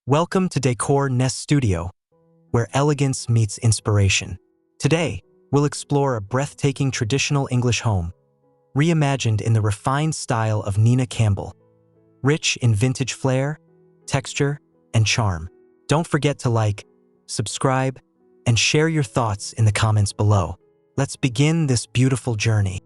Welcome to Decor Nest Studio, where elegance meets inspiration. Today, we'll explore a breathtaking traditional English home, reimagined in the refined style of Nina Campbell, rich in vintage flair, texture, and charm. Don't forget to like, subscribe, and share your thoughts in the comments below. Let's begin this beautiful journey.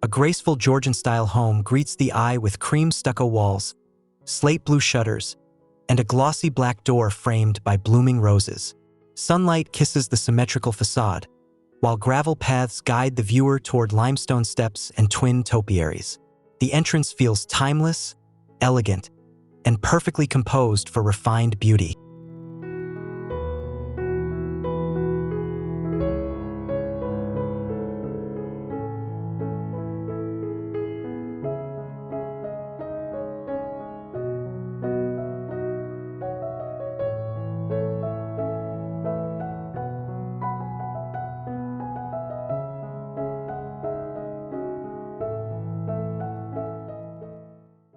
A graceful Georgian-style home greets the eye with cream stucco walls, slate blue shutters, and a glossy black door framed by blooming roses. Sunlight kisses the symmetrical facade, while gravel paths guide the viewer toward limestone steps and twin topiaries. The entrance feels timeless, elegant, and perfectly composed for refined beauty.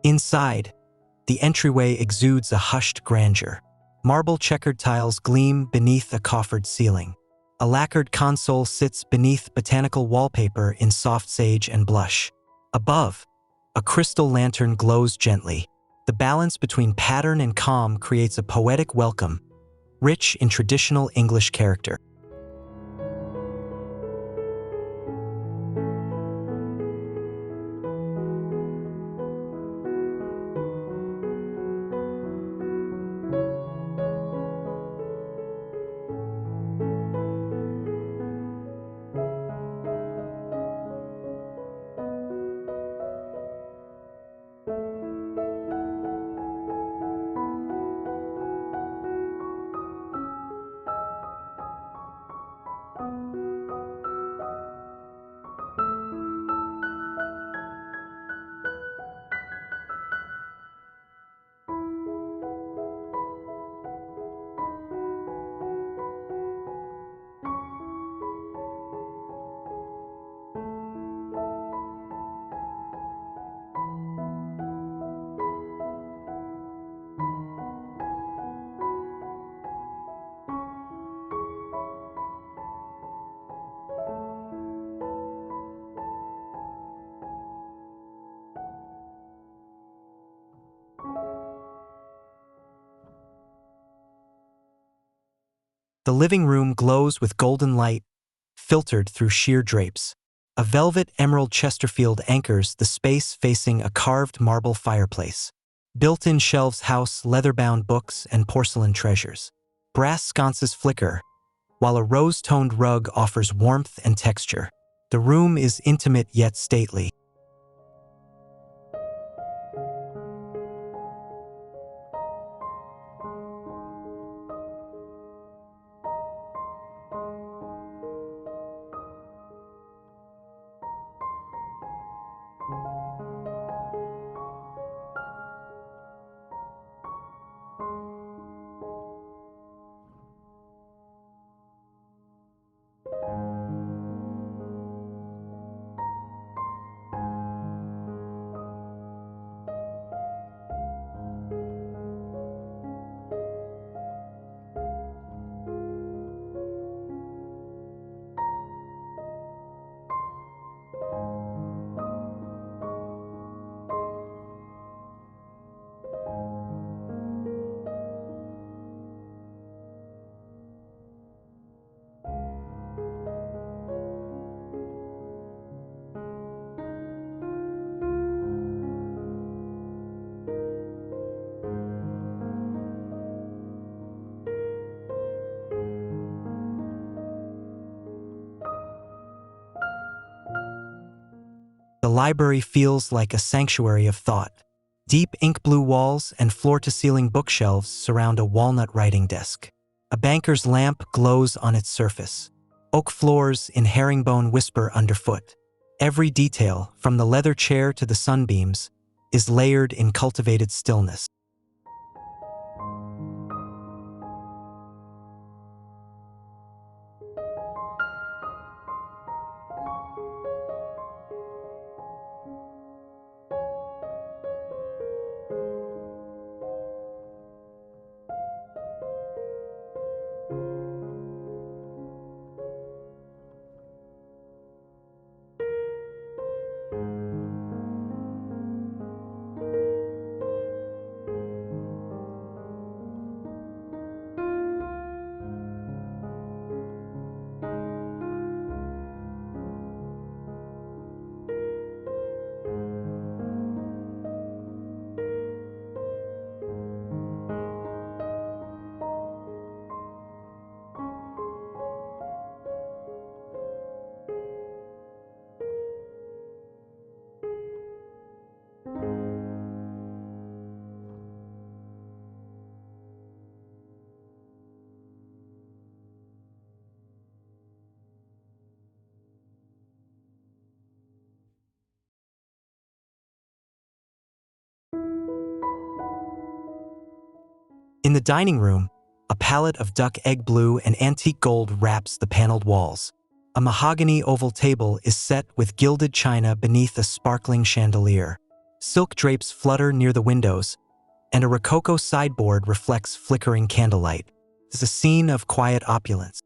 Inside, the entryway exudes a hushed grandeur. Marble checkered tiles gleam beneath a coffered ceiling. A lacquered console sits beneath botanical wallpaper in soft sage and blush. Above, a crystal lantern glows gently. The balance between pattern and calm creates a poetic welcome, rich in traditional English character. The living room glows with golden light, filtered through sheer drapes. A velvet emerald Chesterfield anchors the space facing a carved marble fireplace. Built-in shelves house leather-bound books and porcelain treasures. Brass sconces flicker, while a rose-toned rug offers warmth and texture. The room is intimate yet stately. The library feels like a sanctuary of thought. Deep ink blue walls and floor-to-ceiling bookshelves surround a walnut writing desk. A banker's lamp glows on its surface. Oak floors in herringbone whisper underfoot. Every detail, from the leather chair to the sunbeams, is layered in cultivated stillness. In the dining room, a palette of duck egg blue and antique gold wraps the paneled walls. A mahogany oval table is set with gilded china beneath a sparkling chandelier. Silk drapes flutter near the windows, and a rococo sideboard reflects flickering candlelight. It's a scene of quiet opulence.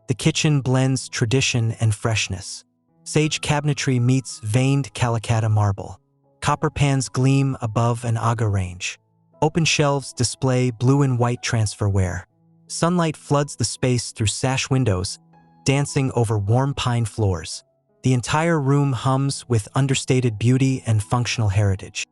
The kitchen blends tradition and freshness. Sage cabinetry meets veined Calacatta marble. Copper pans gleam above an aga range. Open shelves display blue and white transferware. Sunlight floods the space through sash windows, dancing over warm pine floors. The entire room hums with understated beauty and functional heritage.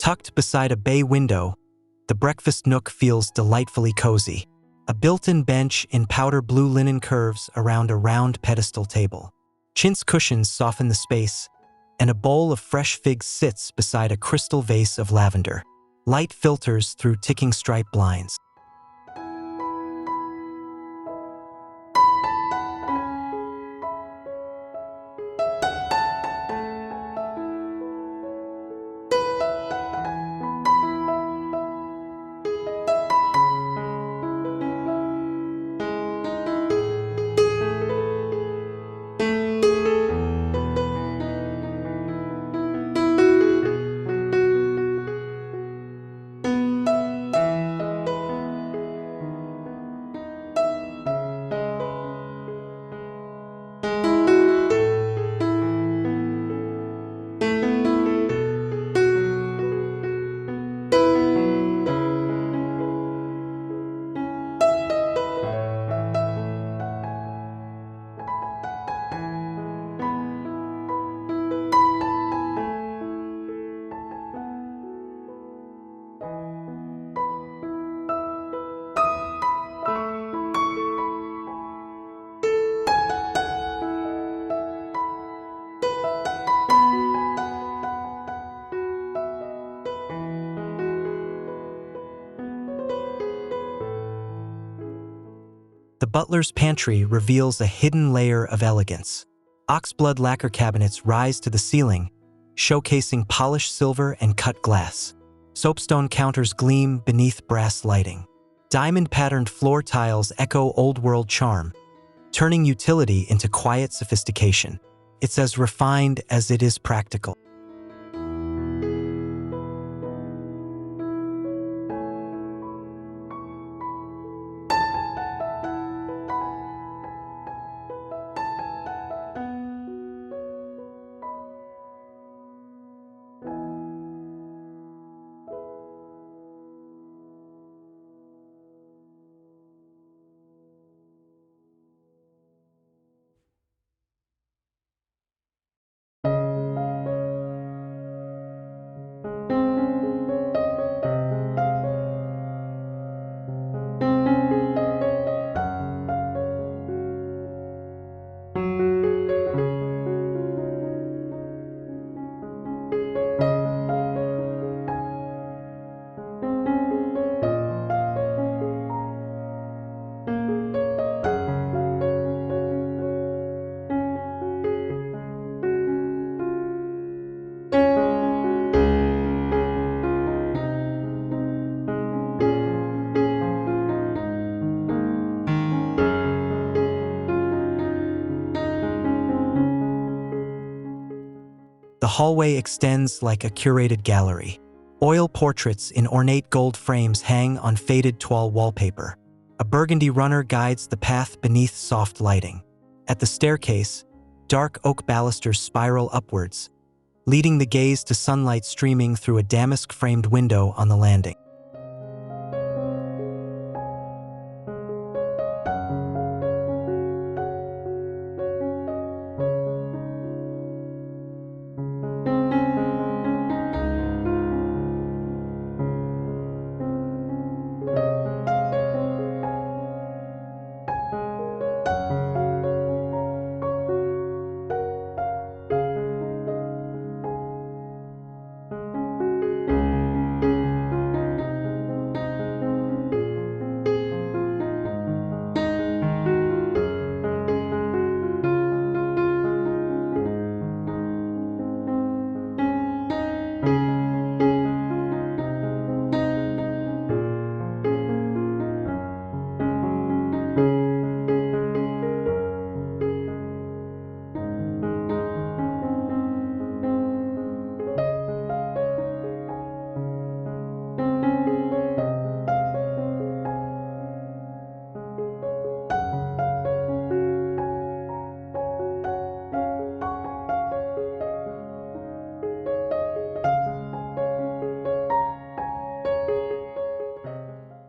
Tucked beside a bay window, the breakfast nook feels delightfully cozy. A built-in bench in powder blue linen curves around a round pedestal table. Chintz cushions soften the space, and a bowl of fresh figs sits beside a crystal vase of lavender. Light filters through ticking stripe blinds. butler's pantry reveals a hidden layer of elegance. Oxblood lacquer cabinets rise to the ceiling, showcasing polished silver and cut glass. Soapstone counters gleam beneath brass lighting. Diamond-patterned floor tiles echo old-world charm, turning utility into quiet sophistication. It's as refined as it is practical. The hallway extends like a curated gallery. Oil portraits in ornate gold frames hang on faded toile wallpaper. A burgundy runner guides the path beneath soft lighting. At the staircase, dark oak balusters spiral upwards, leading the gaze to sunlight streaming through a damask-framed window on the landing.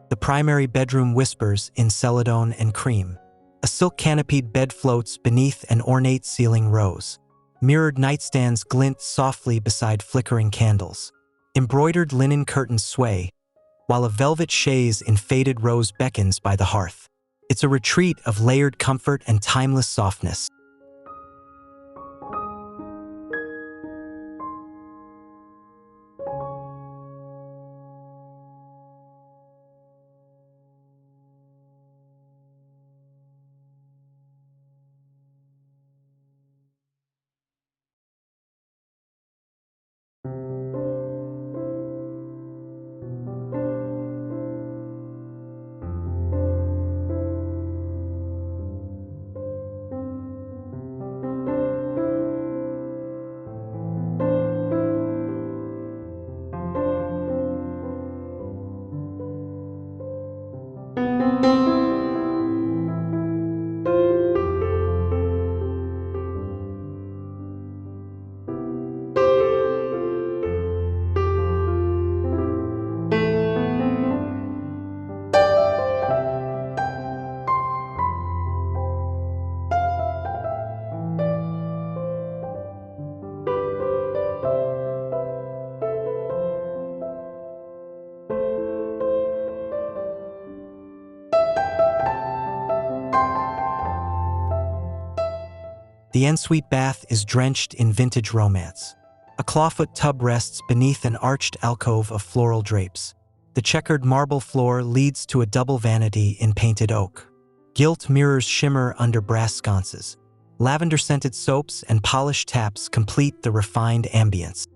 The primary bedroom whispers in celadon and cream. A silk-canopied bed floats beneath an ornate ceiling rose. Mirrored nightstands glint softly beside flickering candles. Embroidered linen curtains sway, while a velvet chaise in faded rose beckons by the hearth. It's a retreat of layered comfort and timeless softness. The ensuite bath is drenched in vintage romance. A clawfoot tub rests beneath an arched alcove of floral drapes. The checkered marble floor leads to a double vanity in painted oak. Gilt mirrors shimmer under brass sconces. Lavender-scented soaps and polished taps complete the refined ambience.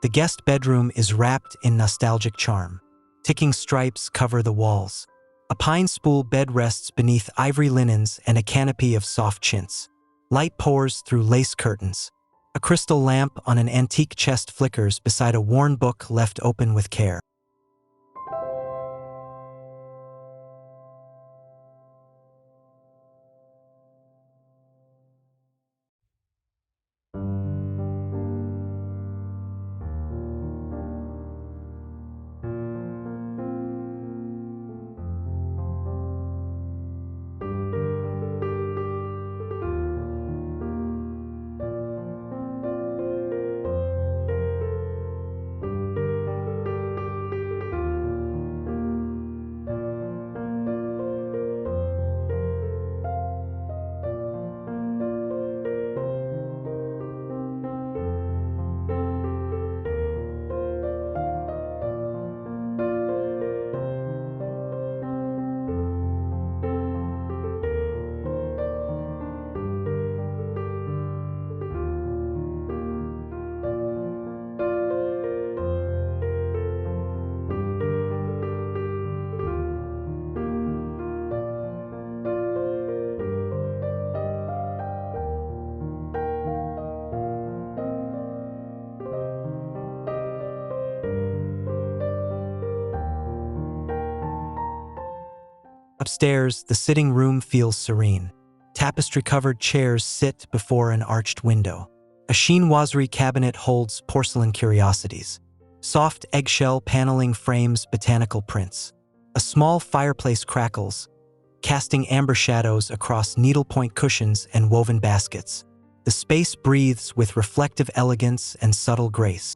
The guest bedroom is wrapped in nostalgic charm. Ticking stripes cover the walls. A pine spool bed rests beneath ivory linens and a canopy of soft chintz. Light pours through lace curtains. A crystal lamp on an antique chest flickers beside a worn book left open with care. Upstairs, the sitting room feels serene. Tapestry-covered chairs sit before an arched window. A chinoiserie cabinet holds porcelain curiosities. Soft eggshell paneling frames botanical prints. A small fireplace crackles, casting amber shadows across needlepoint cushions and woven baskets. The space breathes with reflective elegance and subtle grace.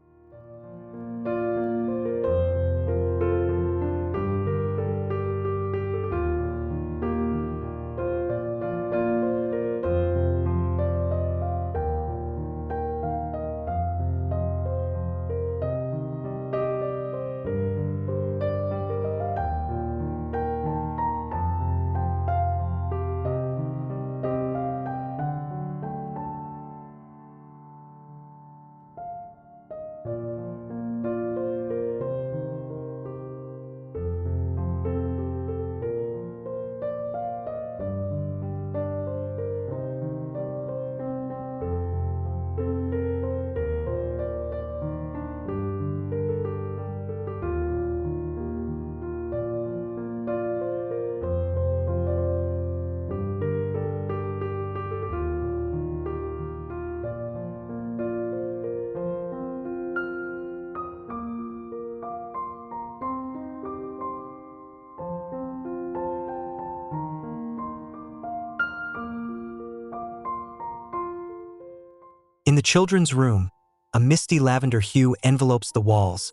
In the children's room, a misty lavender hue envelopes the walls,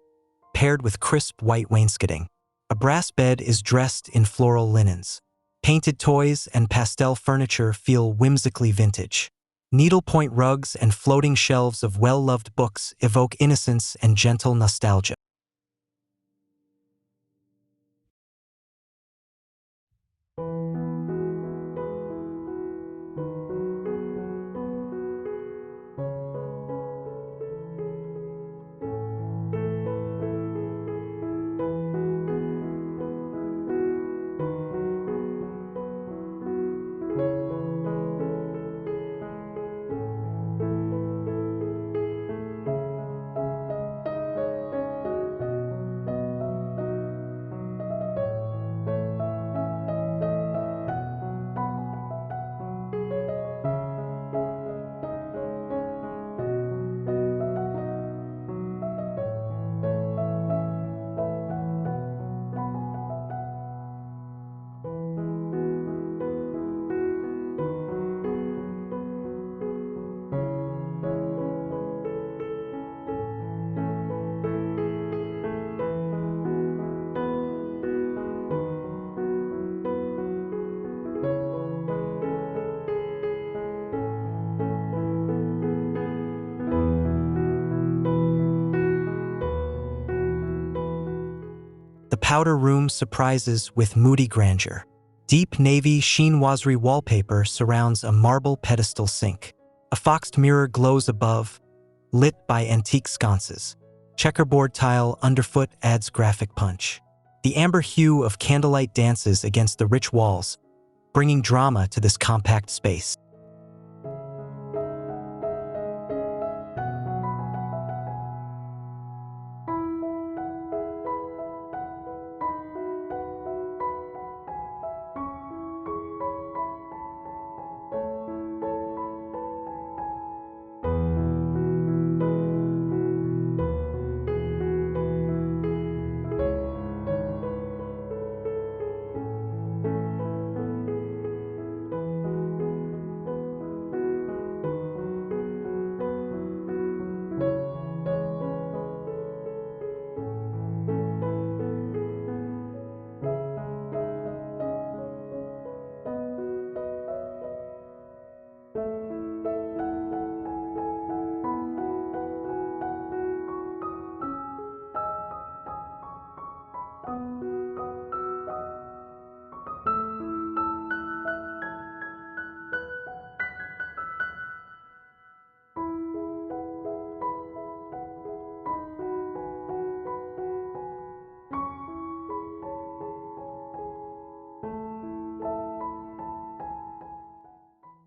paired with crisp white wainscoting. A brass bed is dressed in floral linens. Painted toys and pastel furniture feel whimsically vintage. Needlepoint rugs and floating shelves of well-loved books evoke innocence and gentle nostalgia. powder room surprises with moody grandeur. Deep navy chinoiserie wallpaper surrounds a marble pedestal sink. A foxed mirror glows above, lit by antique sconces. Checkerboard tile underfoot adds graphic punch. The amber hue of candlelight dances against the rich walls, bringing drama to this compact space.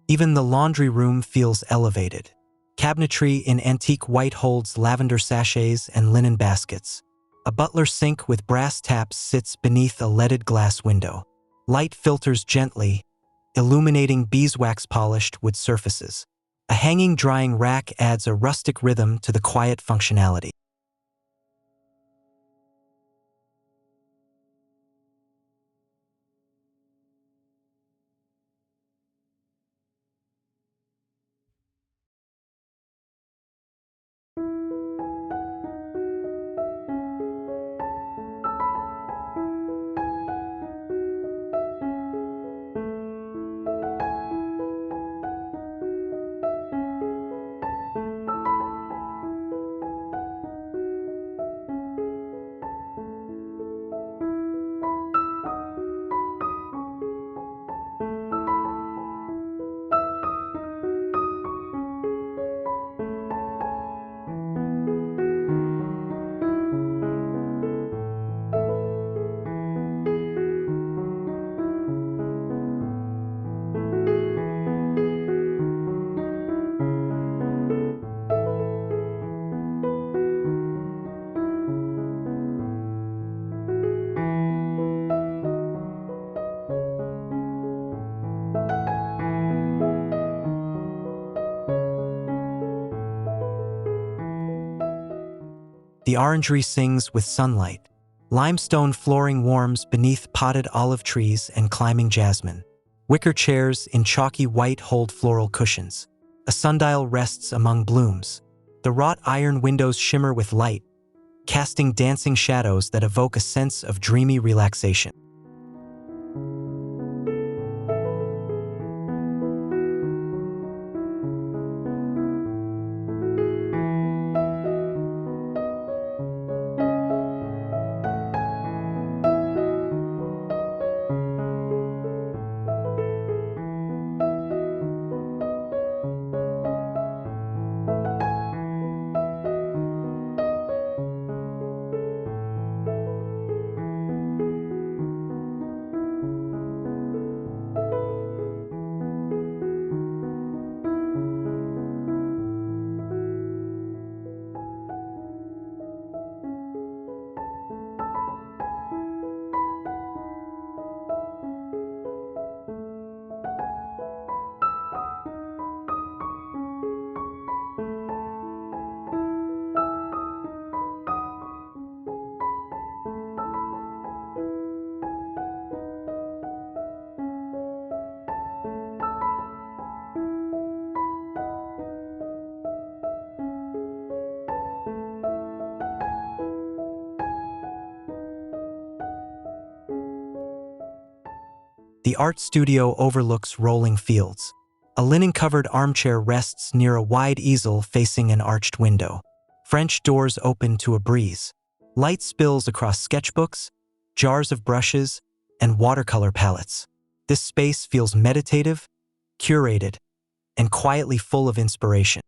Even the laundry room feels elevated. Cabinetry in antique white holds lavender sachets and linen baskets. A butler sink with brass taps sits beneath a leaded glass window. Light filters gently, illuminating beeswax-polished wood surfaces. A hanging drying rack adds a rustic rhythm to the quiet functionality. The orangery sings with sunlight. Limestone flooring warms beneath potted olive trees and climbing jasmine. Wicker chairs in chalky white hold floral cushions. A sundial rests among blooms. The wrought iron windows shimmer with light, casting dancing shadows that evoke a sense of dreamy relaxation. The art studio overlooks rolling fields. A linen-covered armchair rests near a wide easel facing an arched window. French doors open to a breeze. Light spills across sketchbooks, jars of brushes, and watercolor palettes. This space feels meditative, curated, and quietly full of inspiration.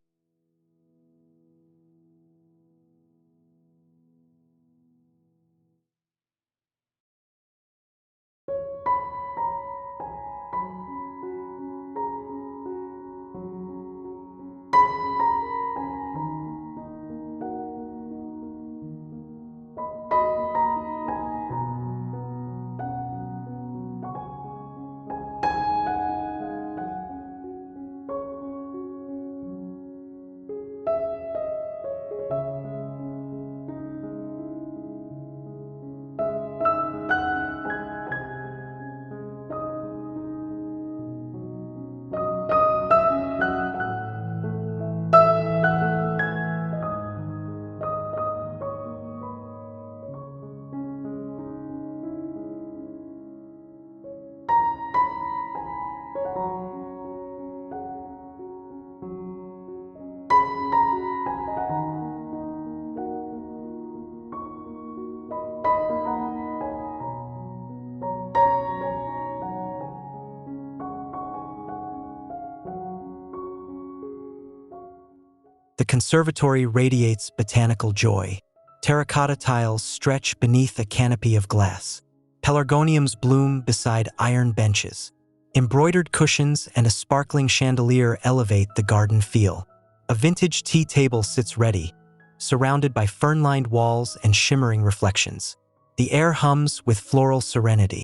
The conservatory radiates botanical joy. Terracotta tiles stretch beneath a canopy of glass. Pelargoniums bloom beside iron benches. Embroidered cushions and a sparkling chandelier elevate the garden feel. A vintage tea table sits ready, surrounded by fern-lined walls and shimmering reflections. The air hums with floral serenity.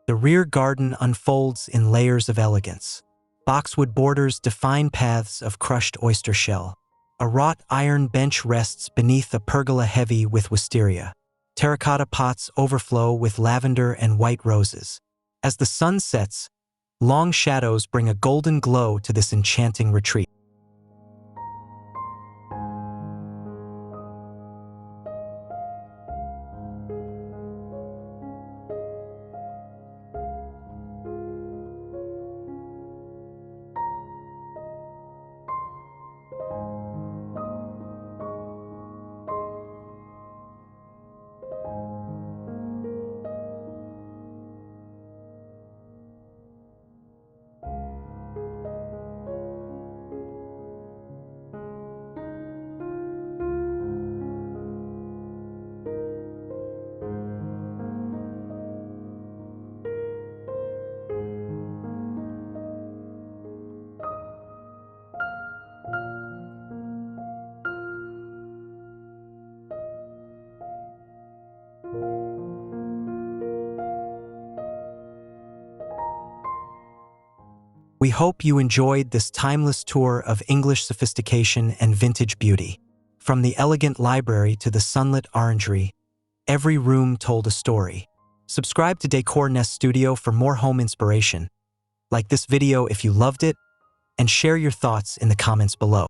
The rear garden unfolds in layers of elegance. Boxwood borders define paths of crushed oyster shell. A wrought iron bench rests beneath a pergola heavy with wisteria. Terracotta pots overflow with lavender and white roses. As the sun sets, long shadows bring a golden glow to this enchanting retreat. We hope you enjoyed this timeless tour of English sophistication and vintage beauty. From the elegant library to the sunlit orangery, every room told a story. Subscribe to Decor Nest Studio for more home inspiration. Like this video if you loved it, and share your thoughts in the comments below.